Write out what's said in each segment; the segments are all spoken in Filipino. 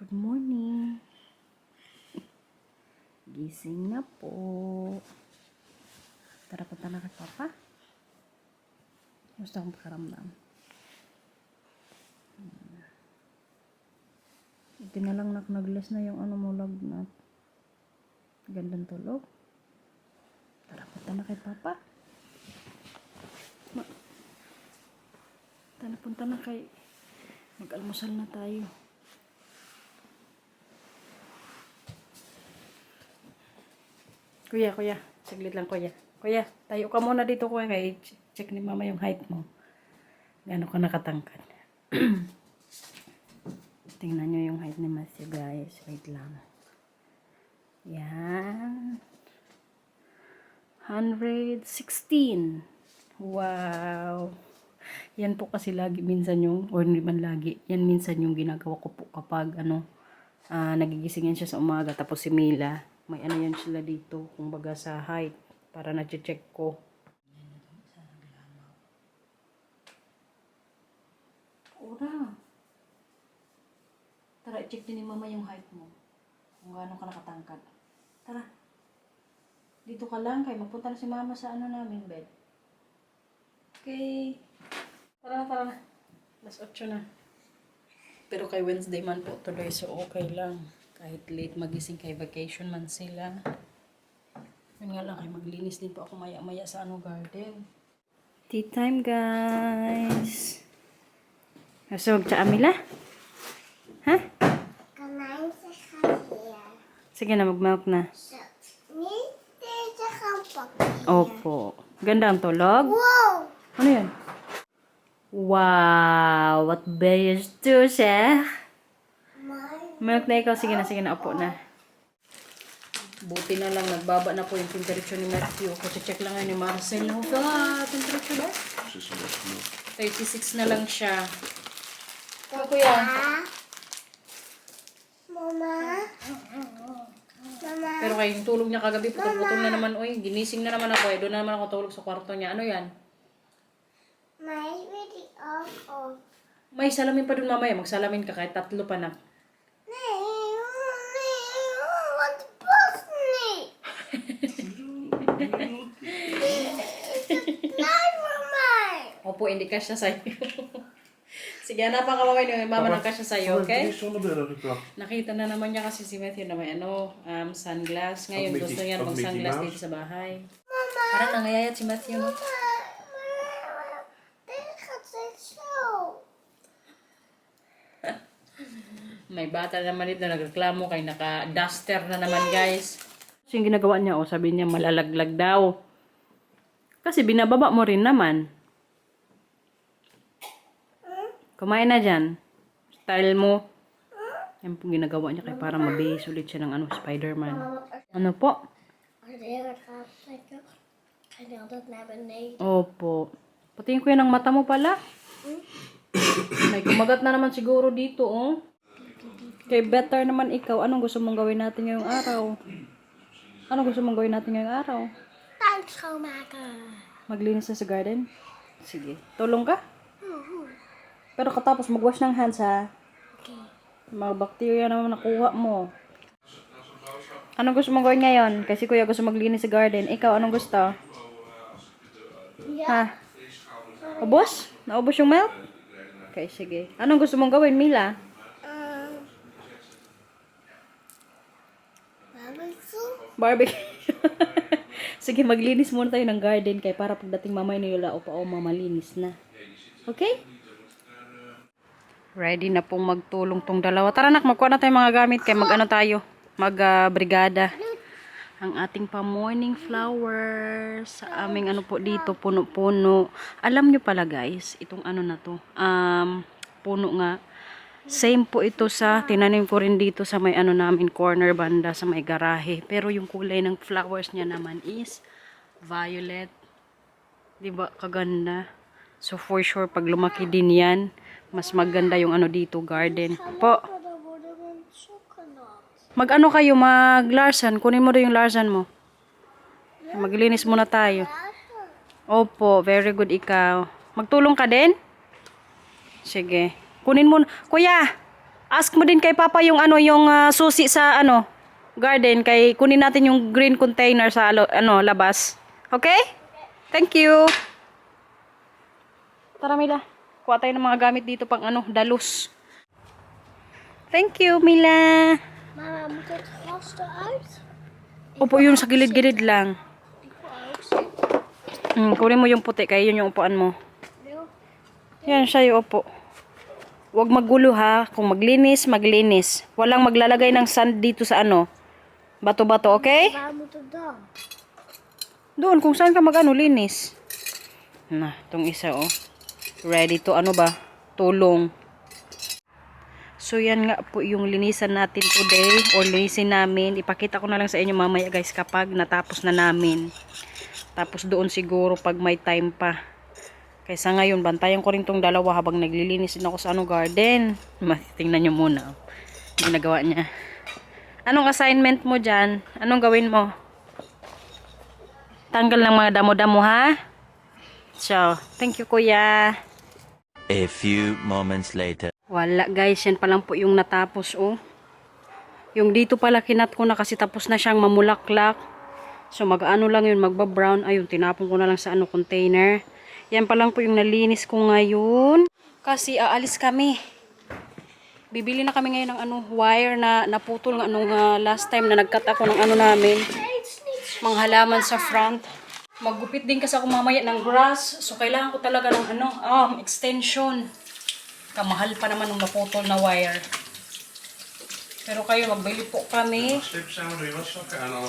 Good morning. Gising na po. Tara, punta na kay Papa. Gusto akong pakaramdam. Ito na lang naglas na yung ano mo lagnat. Gandang tulog. Tara, punta na kay Papa. Tara, punta na kay... Mag-almusal na tayo. Kuya. Saglit lang, kuya. Kuya, tayo ka muna dito, kuya. Kaya check ni mama yung height mo. Gano'n ka nakatangkad. Tingnan nyo yung height ni Matthew, guys. Wait lang. Yan. 116. Wow. Yan po kasi lagi minsan yung, or hindi man lagi, yan minsan yung ginagawa ko po kapag, nagigising yan siya sa umaga. Tapos si Mila, may ano yan sila dito, kumbaga sa height, para na-check ko. Ura. Tara, i-check din ni mama yung height mo. Kung gaano ka nakatangkad. Tara. Dito ka lang, kaya magpunta na si mama sa ano namin, bed. Okay. Tara na. Mas 8 na. Pero kay Wednesday man po tuloy, so okay lang. Kahit late magising, kay vacation man sila. Yun nga lang, kay maglinis din po ako maya-maya sa garden. Tea time, guys. Nasog sa Amila? Ha? Kanain sa kanya. Sige na, mag-milk na. So, nito sa kampak. Opo. Ganda ang tulog? Wow! Ano yan? Wow! What bears to, sir? Milk na ikaw. Sige na, upo na. Buti na lang, nagbaba na po yung temperature ni Matthew. Kasi check lang ngayon ni Marcel. Oh God, temperature na? 36 na lang siya. Kuya. Mama? Pero kayo, yung tulog niya kagabi, putol-putol na naman. Uy, ginising na naman ako. Doon na naman ako tulog sa kwarto niya. Ano yan? May really off. May salamin pa doon mamaya. Magsalamin ka kahit 3 pa na. What boss me? Opo, hindi ka siya sa'yo. Sige, hanapan ka mamaya ni mama ng kasya sa'yo, okay? Nakita na naman niya kasi si Matthew na may sunglass. Ngayon gusto niya mag-sunglass dito sa bahay. Parang nangayayat si Matthew, no? May bata naman dito nagreklamo kay naka-duster na naman, guys. So, yung ginagawa niya, sabi niya malalaglag daw. Kasi binababa mo rin naman. Kumain na dyan. Style mo. Yan po ginagawa niya kay para mabihis ulit siya ng Spider-Man. Ano po? Opo. Patingin ko yan ang mata mo pala. May kumagat na naman siguro dito, oh. Kay better naman ikaw. Anong gusto mong gawin natin ngayong araw? Thanks, Omega. Maglinis na sa garden? Sige. Tulong ka? Pero katapos mag-wash ng hands, ha? Okay. Mga bacteria naman nakuha mo. Anong gusto mong gawin ngayon? Kasi kuya gusto maglinis sa garden. Ikaw, anong gusto? Ha? Ubos? Naubos yung milk? Okay, sige. Anong gusto mong gawin, Mila? Barbecue. Sige, maglinis muna tayo ng garden kay para pagdating mamay ni Yola o mamalinis na. Okay? Ready na pong magtulong tong dalawa. Tara nak, magkuha na tayo mga gamit kay tayo. Mag-brigada. Ang ating pa-morning flowers. Sa aming po dito, puno-puno. Alam nyo pala guys, itong na to. Puno nga. Same po ito sa, tinanim ko rin dito sa may namin, corner banda, sa may garahe. Pero yung kulay ng flowers niya naman is violet. Diba, kaganda. So for sure, pag lumaki din yan, mas maganda yung dito, garden. Po. Kayo, mag-larsan. Kunin mo rin yung larsan mo. Maglinis muna tayo. Opo, very good ikaw. Magtulong ka din? Sige. Kunin mo. Kuya! Ask mo din kay Papa yung ano, yung susi sa ano, garden. Kay kunin natin yung green container sa ano, labas. Okay? Thank you. Tara, Mila. Kuha tayo ng mga gamit dito pang ano, dalus. Thank you, Mila. Mama, moet het glas eruit? Upo yun sa gilid-gilid lang. Kunin mo yung puti, kaya yun yung upuan mo. Yan siya yung upo. Huwag maggulo ha. Kung maglinis, maglinis. Walang maglalagay ng sand dito sa ano. Bato-bato, okay? Waar moet het dan? Doon, kung saan ka mag-ano, linis. Na, itong isa oh. Ready to ano ba? Tulong. So yan nga po yung linisan natin today. Or linisin namin. Ipakita ko na lang sa inyo mamaya guys kapag natapos na namin. Tapos doon siguro pag may time pa. Kaysa ngayon, bantayan ko rin tong dalawa habang naglilinis din ako sa ano garden. Tingnan nyo muna. Ginagawa niya. Anong assignment mo dyan? Anong gawin mo? Tanggal ng mga damo-damo ha? So, thank you kuya. A few moments later. Wala guys, yan pa lang po yung natapos oh. Yung dito pala kinat ko na kasi tapos na siyang mamulaklak. So mag-ano lang yun, magba-brown. Ayun, tinapon ko na lang sa ano container. Yan pa lang po yung nalinis ko ngayon. Kasi aalis kami. Bibili na kami ngayon ng ano, wire na naputol ng anong last time na nagcut ako ng ano namin. Mga halaman sa front. Maggupit din kasi ako mamaya ng grass. So kailangan ko talaga ng ano, extension. Kamahal pa naman ng naputol na wire. Pero kayo, magbili po kami.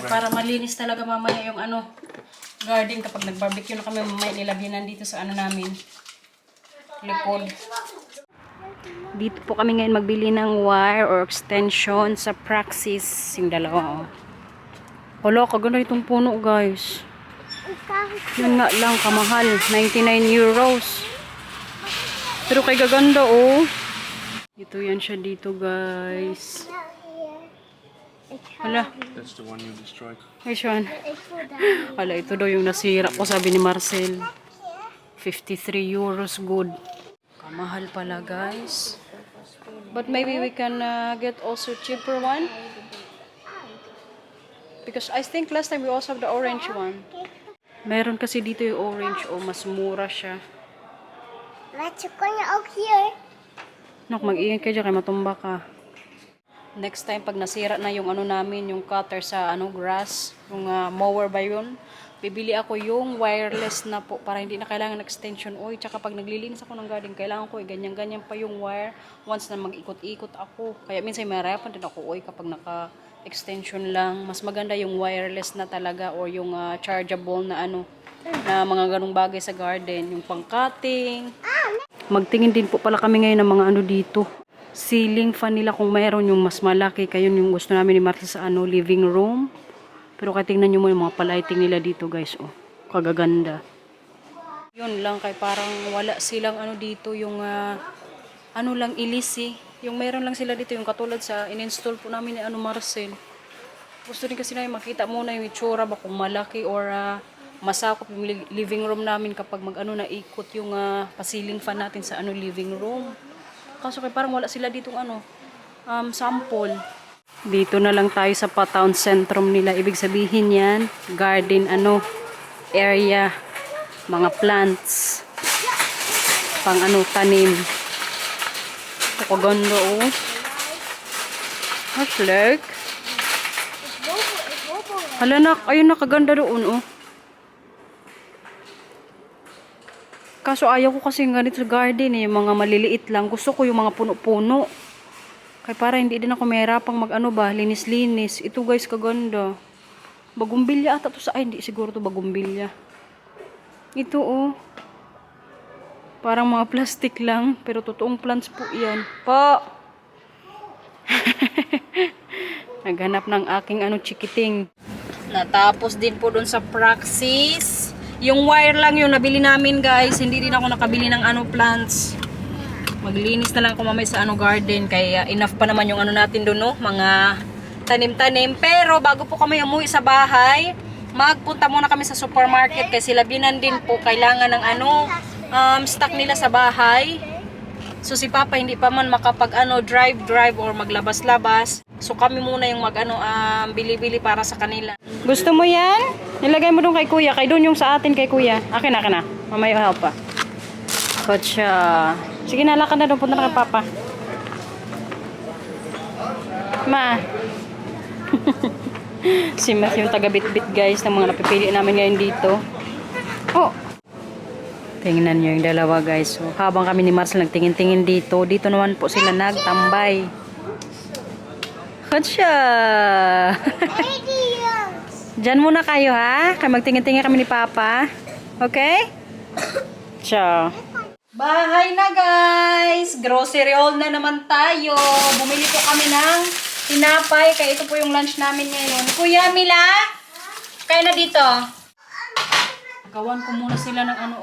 Para malinis talaga mamaya yung ano, garden kapag nag-barbecue na kami mamaya nilagyan dito sa ano namin. Likod. Dito po kami ngayon magbili ng wire or extension sa Praxis. Yung dalawa oh. Hala, kaganda itong puno guys. Yun nga lang, kamahal. 99 euros. Pero kay gaganda oh. Ito yan siya dito guys. Hala. That's the one you destroyed. Which one? Hala, ito daw yung nasira ko sabi ni Marcel. 53 euros good. Kamahal pala guys. But maybe we can get also cheaper one. Because I think last time we also have the orange one. Meron kasi dito yung orange oh, mas mura siya. Maar ze kon je ook hier. Nak, mag-iingay ka dyan kaya matumba ka. Next time, pag nasira na yung ano namin, yung cutter sa ano grass, yung mower ba yun, bibili ako yung wireless na po para hindi na kailangan extension oil. Tsaka pag naglilinis ako ng garden, kailangan ko ganyan-ganyan pa yung wire once na mag-ikot-ikot ako. Kaya minsan may mahirapan din ako kapag naka-extension lang. Mas maganda yung wireless na talaga or yung chargeable na ano, na mga ganong bagay sa garden, yung pang-cutting. Magtingin din po pala kami ngayon ng mga ano dito. Ceiling fan nila kung mayroon yung mas malaki. Kaya yung gusto namin ni Martha sa ano, living room. Pero kaya tingnan nyo mo yung mga palighting nila dito guys. Oh, kagaganda. Yun lang kay parang wala silang ano dito yung ano lang ilisi. Yung meron lang sila dito yung katulad sa in-install po namin ni ano Marcel. Gusto din kasi namin makita muna yung itsura ba kung malaki or masakop yung living room namin kapag mag-ano na ikot yung pa-ceiling fan natin sa ano living room. Kaso kaya parang wala sila ditong ano sample. Dito na lang tayo sa pa-town centrum nila. Ibig sabihin yan, garden ano area, mga plants. Pang ano tanim. Kaganda oh. Flag. Hala nak, ayun na kaganda doon oh. Kaso ayaw ko kasi ganito sa garden eh, yung mga maliliit lang. Gusto ko yung mga puno-puno. Kaya para hindi din ako mahirapang mag-ano ba, linis-linis. Ito guys, kaganda. Bagumbilya ata to sa, ay hindi siguro to bagumbilya. Ito oh. Parang mga plastic lang, pero totoong plants po yan. Po! Naghanap ng aking ano chikiting. Natapos din po doon sa Praxis. Yung wire lang yung nabili namin guys. Hindi din ako nakabili ng ano plants. Maglinis na lang ako mamaya sa ano garden. Kaya enough pa naman yung ano natin doon no. Mga tanim-tanim. Pero bago po kami umuwi sa bahay, magpunta muna kami sa supermarket. Kasi labinan din po kailangan ng ano stock nila sa bahay. So si Papa hindi pa man makapag drive or maglabas-labas. So kami muna yung bili-bili para sa kanila. Gusto mo yan? Nilagay mo doon kay Kuya. Kay doon yung sa atin kay Kuya. Akin na. Mamaya help pa. Kotsa. Sige na, lakad na doon. Punta na kay Papa. Ma. Si Matthew yung taga-bit-bit guys ng mga napipili namin ngayon dito. Oh. Tingnan nyo yung dalawa guys. So, habang kami ni Marcel nagtingin-tingin dito, dito naman po sila nagtambay. Kotsa. Diyan muna kayo ha. Kaya magtingin-tingin kami ni Papa. Okay? Ciao. Bahay na guys. Grocery haul na naman tayo. Bumili po kami ng tinapay. Kaya ito po yung lunch namin ngayon. Kuya Mila, kaya na dito. Gawan ko muna sila ng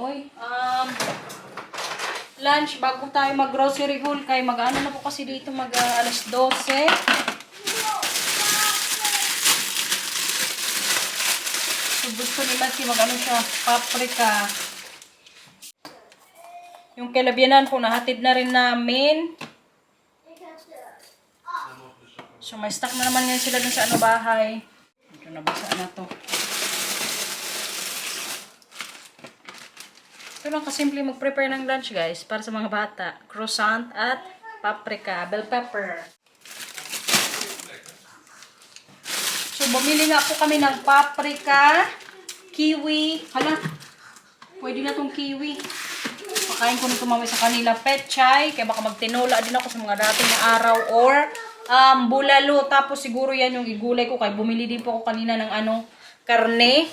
lunch bago tayo mag-grocery haul. Kaya mag-ano na po kasi dito alas 12. So, gusto nila siya, paprika. Yung kelabyanan po, nahatid na rin namin. So, may stock na naman ngayon sila dun sa bahay. Ito, nabasa na to. Ito lang kasimple mag-prepare ng lunch, guys, para sa mga bata. Croissant at paprika, bell pepper. So, bumili nga po kami ng paprika, kiwi. Hala, pwede na tong kiwi. Pakain ko nito mamaya sa kanila. Pechay, kaya baka magtinola din ako sa mga dating na araw. Or, bulalo. Tapos siguro yan yung igulay ko. Kaya bumili din po ako kanina ng karne.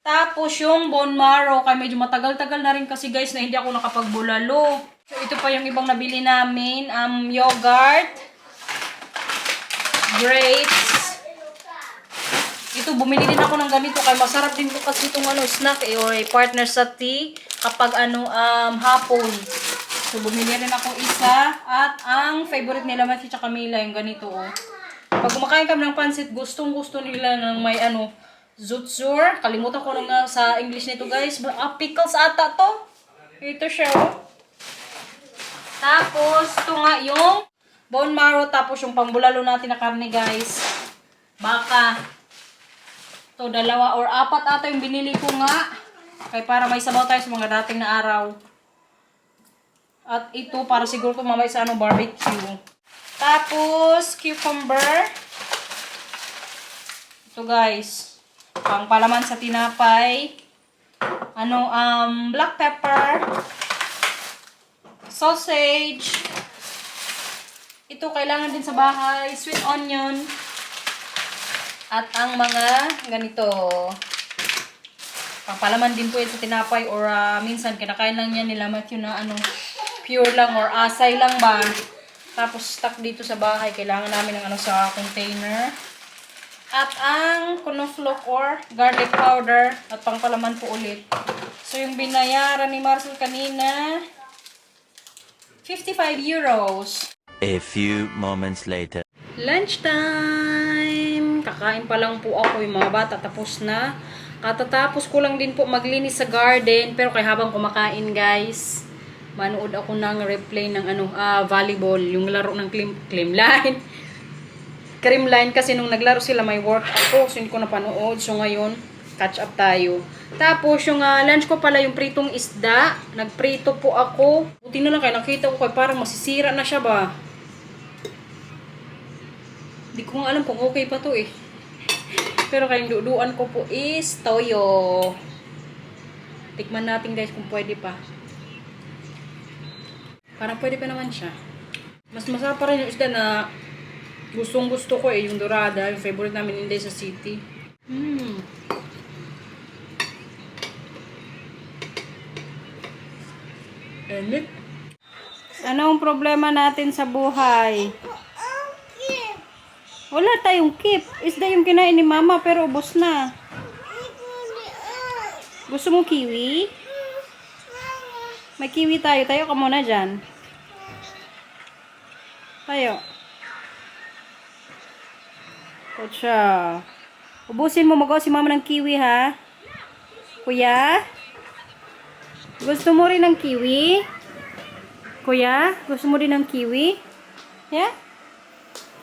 Tapos yung bone marrow. Kaya medyo matagal-tagal na rin kasi guys na hindi ako nakapagbulalo. So, ito pa yung ibang nabili namin. Yogurt. Grapes. Ito, bumili din ako ng ganito. Kaya masarap din po kasi itong snack or partner sa tea kapag hapon. So, bumili rin ako isa. At ang favorite nila, Matthew at Camila, yung ganito. Pag kumakain kami ng pansit, gustong-gusto nila ng may zutsur. Kalimutan ko na sa English nito guys. Pickles ata to. Ito siya Tapos, ito nga yung bone marrow. Tapos yung pambulalo natin na karne guys. Baka. Ito, 2 or 4 ata yung binili ko nga. Kaya para may sabaw tayo sa mga dating na araw. At ito, para siguro ito mamay sa barbecue. Tapos, cucumber. Ito guys. Pang palaman sa tinapay. Black pepper. Sausage. Ito, kailangan din sa bahay. Sweet onion. At ang mga ganito. Pangpalaman din po yan sa tinapay or minsan kinakain lang yan nila Matthew na pure lang or asay lang ba. Tapos stock dito sa bahay. Kailangan namin ng sa container. At ang cornflour or garlic powder at pangpalaman po ulit. So yung binayaran ni Marcel kanina 55 euros. A few moments later. Lunchtime! Kakain pa lang po ako, yung mga bata tapos na. Katatapos ko lang din po maglinis sa garden. Pero kaya habang kumakain guys, manood ako ng replay ng volleyball. Yung laro ng Creamline. Creamline kasi nung naglaro sila may work ako. So hindi ko napanood. So ngayon, catch up tayo. Tapos yung lunch ko pala yung pritong isda. Nagprito po ako. Buti na lang kaya nakita ko kaya parang masisira na siya ba. Hindi ko nga alam kung okay pa to Pero kayong duduan ko po is toyo. Tikman natin guys kung pwede pa. Parang pwede pa naman siya. Mas masarap pa rin yung isda na gustong gusto ko yung dorada. Yung favorite namin hindi sa city. Enit. Anong problema natin sa buhay? Wala tayong keep. Isda yung kinain ni mama pero ubos na. Gusto mo kiwi? May kiwi tayo. Tayo ka muna dyan. Tayo. Kotsa. Ubusin mo magawa si mama ng kiwi ha. Kuya? Gusto mo rin ng kiwi? Kuya, gusto mo din ng kiwi? Yeah?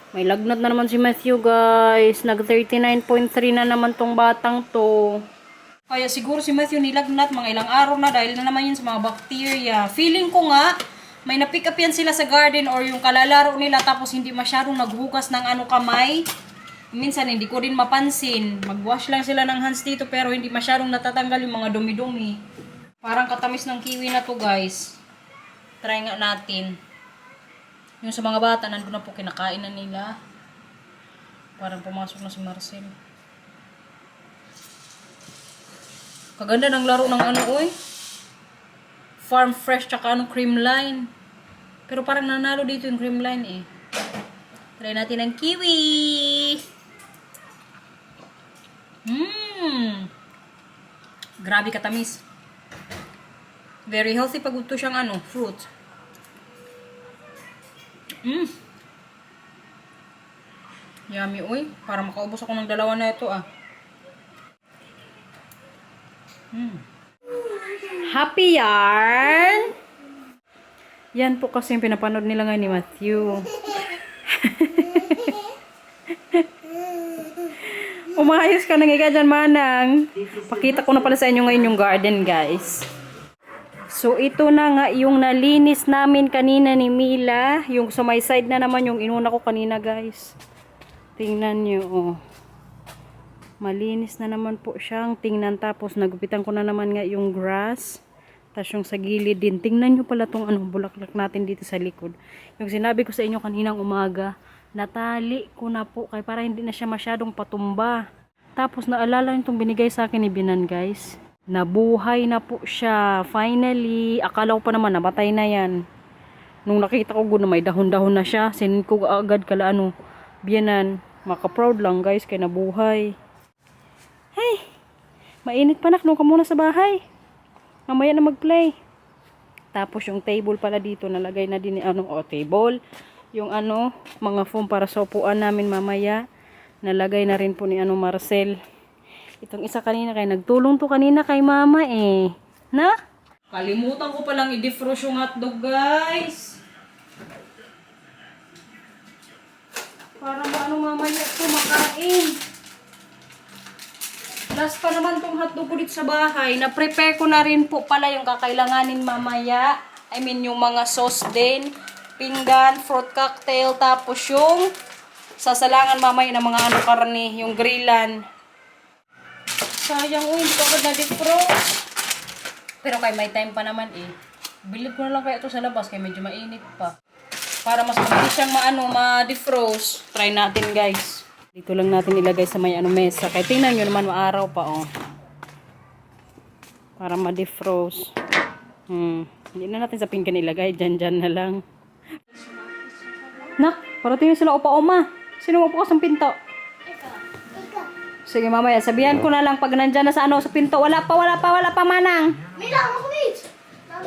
May lagnat na naman si Matthew, guys. Nag 39.3 na naman tong batang to. Kaya siguro si Matthew nilagnat mga ilang araw na dahil na naman yun sa mga bacteria. Feeling ko nga, may na-pick up yan sila sa garden or yung kalalaro nila tapos hindi masyadong naghugas ng kamay. Minsan hindi ko din mapansin. Mag-wash lang sila ng hands dito pero hindi masyadong natatanggal yung mga dumi-dumi. Parang katamis ng kiwi na to, guys. Try nga natin. Yung sa mga bata, nandun na po, kinakain na nila. Parang pumasok na si Marcel. Kaganda ng laro ng oy. Farm Fresh tsaka cream line. Pero parang nanalo dito yung cream line eh. Try natin ang kiwi. Grabe katamis. Very healthy pag ito siyang fruit. Yummy, uy. Para makaubos ako ng dalawa na ito, Happy yarn! Yan po kasi yung pinapanood nila ngayon ni Matthew. Umayos ka nang ika dyan, manang. Pakita ko na pala sa inyo ngayon yung garden, guys. So, ito na nga yung nalinis namin kanina ni Mila. Yung sa my side na naman yung inuna ko kanina, guys. Tingnan nyo, Malinis na naman po siyang tingnan. Tapos, nagupitan ko na naman nga yung grass. Tapos, yung sa gilid din. Tingnan nyo pala tong bulaklak natin dito sa likod. Yung sinabi ko sa inyo kaninang umaga, natali ko na po kaya para hindi na siya masyadong patumba. Tapos, naalala nyo itong binigay sa akin ni Binan, guys. Nabuhay na po siya. Finally, akala ko pa naman namatay na yan. Nung nakita ko na may dahon-dahon na siya, sinin ko agad kala Bianan. Maka-proud lang, guys, kaya nabuhay. Hey, mainit pa, nak. Doon ka muna sa bahay. Mamaya na mag-play. Tapos yung table pala dito, nalagay na din table. Yung mga foam para sa upuan namin mamaya. Nalagay na rin po ni Marcel. Itong isa kanina kay nagtulong to kanina kay mama eh. Na? Kalimutan ko palang i-defrost yung hotdog, guys. Para mamaya ito makain. Last pa naman tong hotdog ko dito sa bahay. Na-prepare ko na rin po pala yung kakailanganin mamaya. I mean yung mga sauce din. Pinggan, fruit cocktail. Tapos yung sasalangan mamaya ng mga karne. Yung grillan. Sayang, hindi ko agad na-defrost. Pero kay may time pa naman eh. Bilid ko na lang kaya ito sa labas kaya medyo mainit pa. Para mas mabilis siyang ma-defrost. Try natin, guys. Dito lang natin ilagay sa may mesa. Kaya tingnan nyo naman maaraw pa Para ma-defrost. Hindi na natin sa pinggan ilagay. Dyan na lang. Nak, parating sila upa-oma. Sino mo po sa pinto? Sige, mamaya. Sabihan ko na lang pag nandyan na sa sa pinto. Wala pa, manang. Mila, ako wait.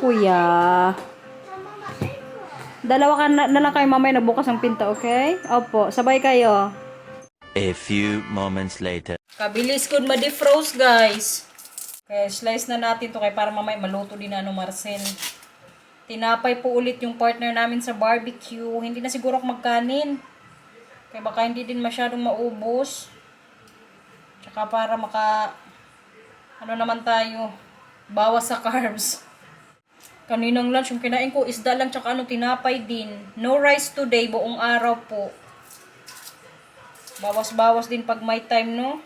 Kuya. Dalawa ka na lang kayo mamaya nagbukas ang pinto, okay? Opo, sabay kayo. A few moments later. Kabilis ko ma-defrost, guys. Kaya slice na natin to kaya para mamaya maluto din Marcel. Tinapay po ulit yung partner namin sa barbecue. Hindi na siguro ako magkanin. Kaya baka hindi din masyadong maubos. Tsaka para naman tayo, bawas sa carbs. Kaninang lunch, yung kinain ko, isda lang, tsaka tinapay din. No rice today, buong araw po. Bawas-bawas din pag may time, no?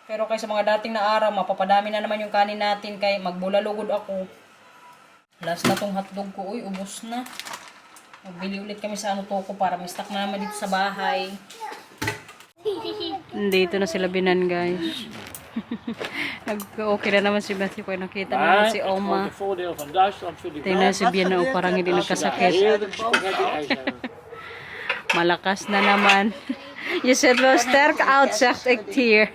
Pero kaysa mga dating na araw, mapapadami na naman yung kanin natin, kaya magbulalugod ako. Last na tong hotdog ko, uy, ubos na. Magbili ulit kami sa toko para may stock na naman dito sa bahay. Dito na sila Binan, guys. Okay na naman si Matthew kaya nakita naman si Oma. Tingnan si Bian parang hindi nagkasakit. Malakas na naman. Je zet wel sterk uit, zegt ik hier.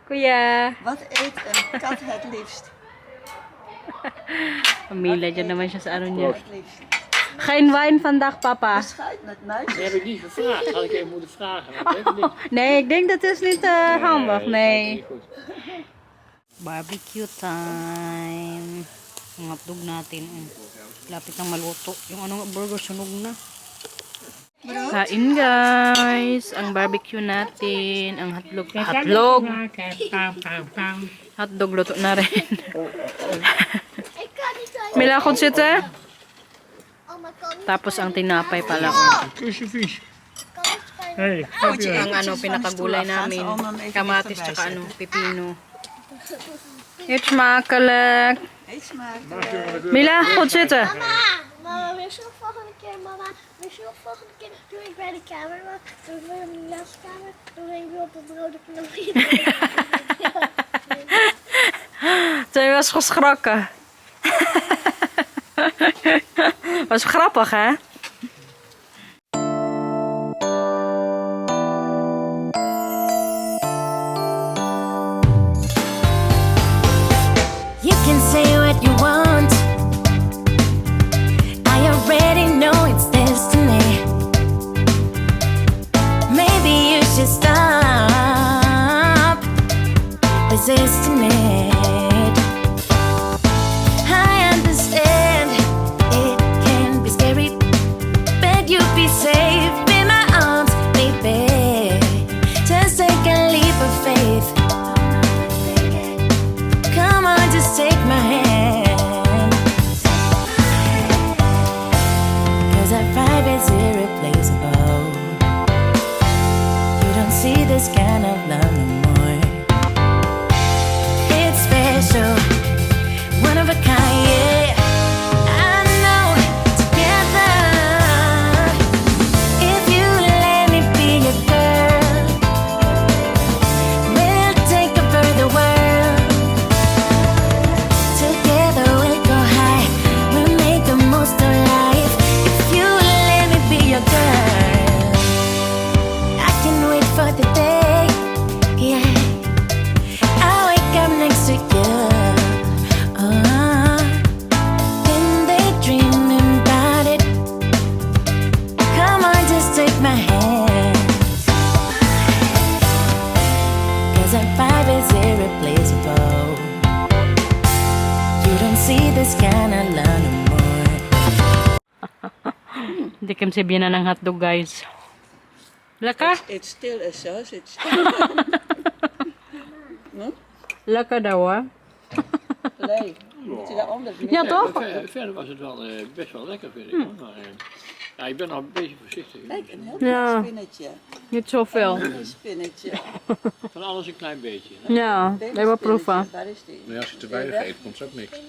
Kuya. Wat eet een kat het liefst? Pamilya dyan naman siya sa niya. Het liefst. Geen wijn vandaag, papa. Bescheid met muis. Dat heb ik niet gevraagd. Had ik even moeten vragen. Maar ik weet het niet. Nee, ik denk dat is niet handig. Nee. Goed. Barbecue time. Ang hotdog natin. Lapit ng maluto. Yung ano burger sunog na. Kain guys. Ang barbecue natin. Ang hotdog. Hotdog luto na rin. Ik kan niet uit. May lakot siya ta? Oh, maar kan niet. Tapos ang tinapay pala. Kusje vies. Kan niet spelen. Hey, Ang ano pinakagulay namin. Kamatis tsaka ano, pipino. It's makkelijk. Eet smaak. Mila, goed zitten. Mama, weer zo volgende keer, mama. Weer zo volgende keer. Doe ik bij de kamer, mama. Doe ik weer op de leskamer. Doe ik weer op het rode knopje. Zij was geschrokken. Was grappig, hè? You can say what you want. I already know it's destiny. Maybe you should stop resisting it. I understand it can be scary, but you'll be safe in my arms, baby. Just take a leap of faith. Come on, just take my hand. 'Cause our vibe is irreplaceable. You don't see this kind of love no more. It's special, one of a kind, yeah. I know, together. If you let me be your girl, we'll take over the world. Together we'll go high, we'll make the most of life. If you let me be your girl, I can wait for the day, yeah. I'll wake up next to you, and daydreaming about it. Come on, just take my hand. 'Cause our vibe is irreplaceable. You don't see this kind of love no more. Hindi kim si Bina ng hotdog, guys. Laka? It's still a sausage. Laka daw, ah. Nee, moet je daaronder doen. Ja, toch? Verder was het wel best wel lekker, vind ik. Hoor. Maar ja, ik ben nog een beetje voorzichtig. Kijk, een heel Ja. klein spinnetje. Niet zoveel. Een spinnetje. Van alles een klein beetje. Hè? Ja, Dit even proeven. spinnetje, waar is die? Maar als je te weinig eet, komt er ook niks.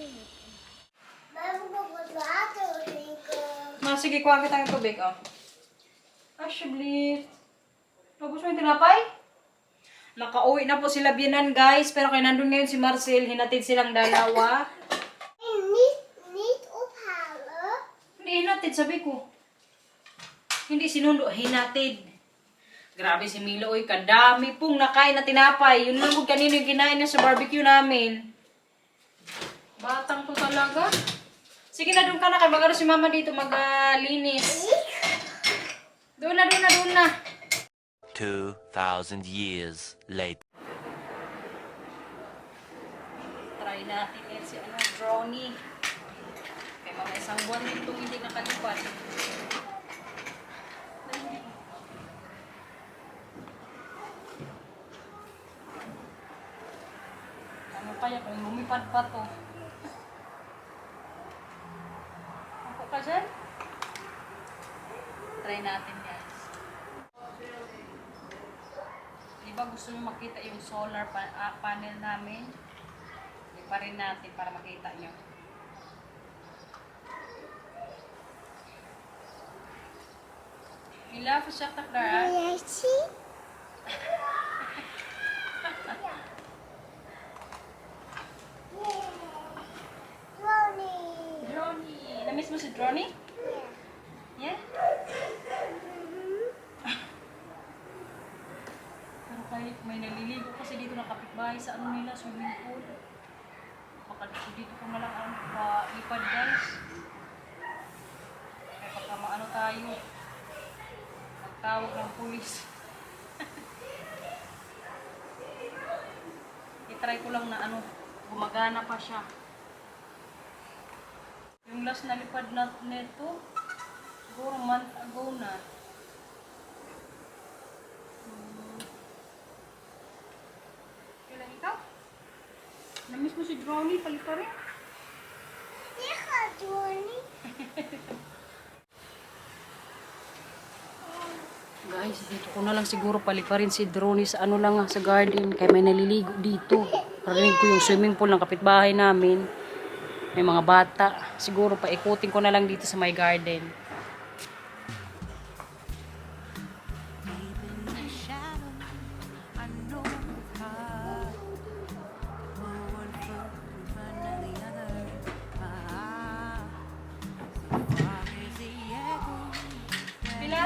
Maar we moeten nog wat water drinken. Ma, sige, kuha kita ng tubig, oh. Alsjeblieft. Tapos mo yung tinapay? Nakauwi na po sila Binan, guys. Pero kaya nandun ngayon si Marcel, hinatid silang dalawa. En niet ophalen. Hindi hinatid, sabi ko. Hindi sinundo, hinatid. Grabe si Milo, oy, kadami pong nakain na tinapay. Yun lang kung kanino yung kinain niya sa barbecue namin. Batang to talaga. Sige na, doon ka na. Kaya magano si mama dito maglinis. Doon na. 2,000 years later. Try natin yan si Droney. Kaya mga isang buwan din itong hindi nakalipat. Ano kaya kung lumipad pa to? Ako ka dyan? Try natin guys. Diba gusto nyo makita yung solar panel namin? Pa rin natin para makita nyo. Mila, pasyak Clara. Jij zien? Ronnie. Droney. Namiss mo si Droney? Yeah? Pero kahit may naliligo kasi dito na kapitbahay sa ano nila, swimming pool. Baka dito ko na lang ang lipad guys. Kaya pagka maano tayo, magtawag ng pulis. I-try ko lang na ano, Gumagana pa siya. Yung last na lipad na nito, siguro month ago na. Kailan ikaw? Namiss mo si Brownie, palit pa rin. Yeah, Johnny. Guys, dito ko na lang siguro paliparin si Droney sa ano lang sa garden. Kaya may naliligo dito. Parinig ko yung swimming pool ng kapitbahay namin. May mga bata. Siguro paikutin ko na lang dito sa my garden.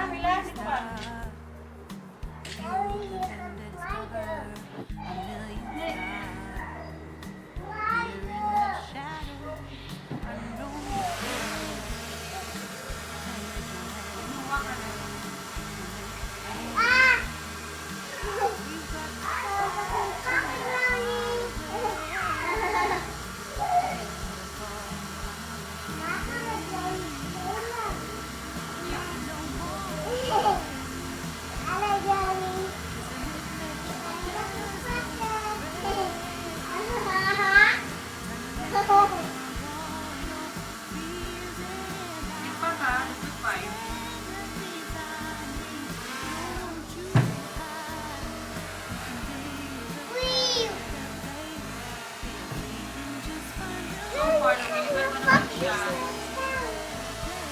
Mila, dito ka.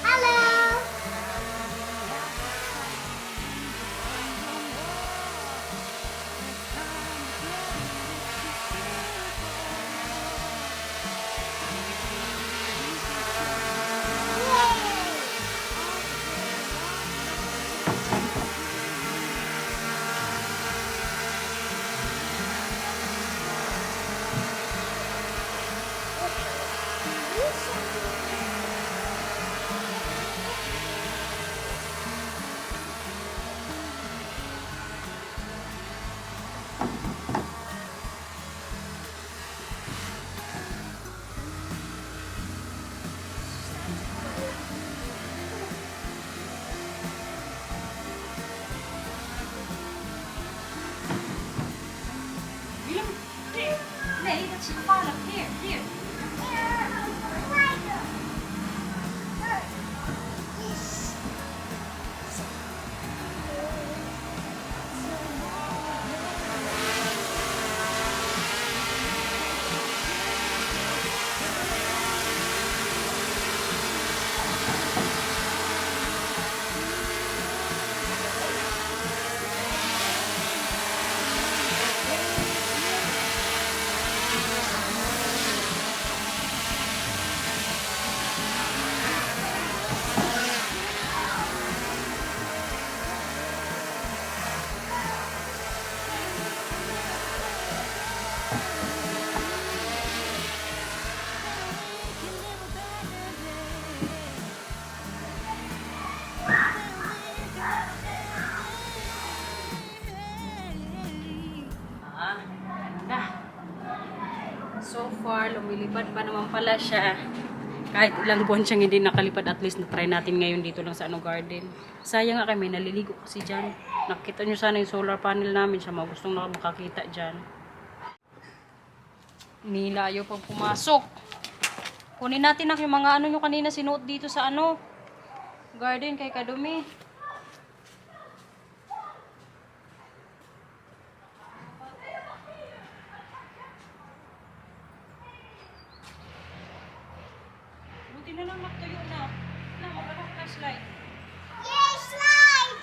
Hello. Nee, dat is gevaarlijk. Hier, hier. So far, lumilipad pa naman pala siya. Kahit ilang buwan siyang hindi nakalipad, at least na-try natin ngayon dito lang sa garden. Sayang nga kami, naliligo kasi dyan. Nakita nyo sana yung solar panel namin, siya mga gustong makakita dyan. Nila, ayaw pang pumasok. Kunin natin yung mga ano nyo kanina sinuot dito sa garden kay kadumi. Buti na lang magtuyo na. Na, magkaka-flashlight. Yay, slide!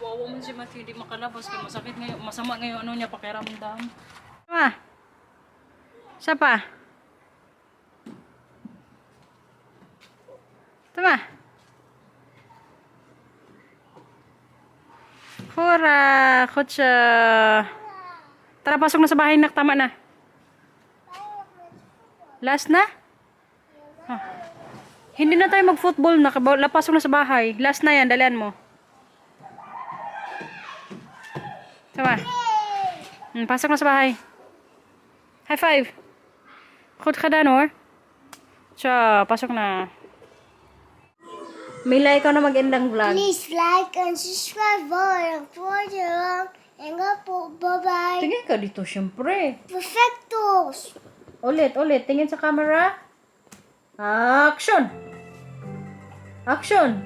Wawa man si Matthew, hindi makalabas. Kaya masakit ngayon, masama ngayon niya, pakiramdam. Tama. Siya pa. Tama. Hura, kutsa. Tara, pasok na sa bahay, nak. Tama na. Last na? Ah. Hindi na tayo mag-football na. Lapasok na sa bahay. Last na yan. Dalian mo. Sama. Pasok na sa bahay. High five. Goed gedaan hoor. Zo, pasok na. Mila, ikaw na mag-end ng vlog. Please like and subscribe for the and go po. Bye-bye. Tingin ka dito, syempre. Perfectos. Ulit. Tingin sa camera. Action! Action!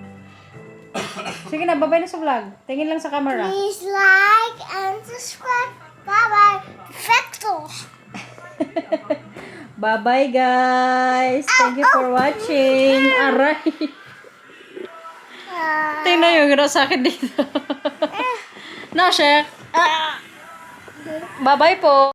Sige na, babay na sa vlog. Tingin lang sa camera. Please like and subscribe. Bye-bye. Perfectos. Bye-bye, guys. Thank you for watching. Aray. Tingnan yung gano'n sa akin dito. No, Shek. Bye-bye po.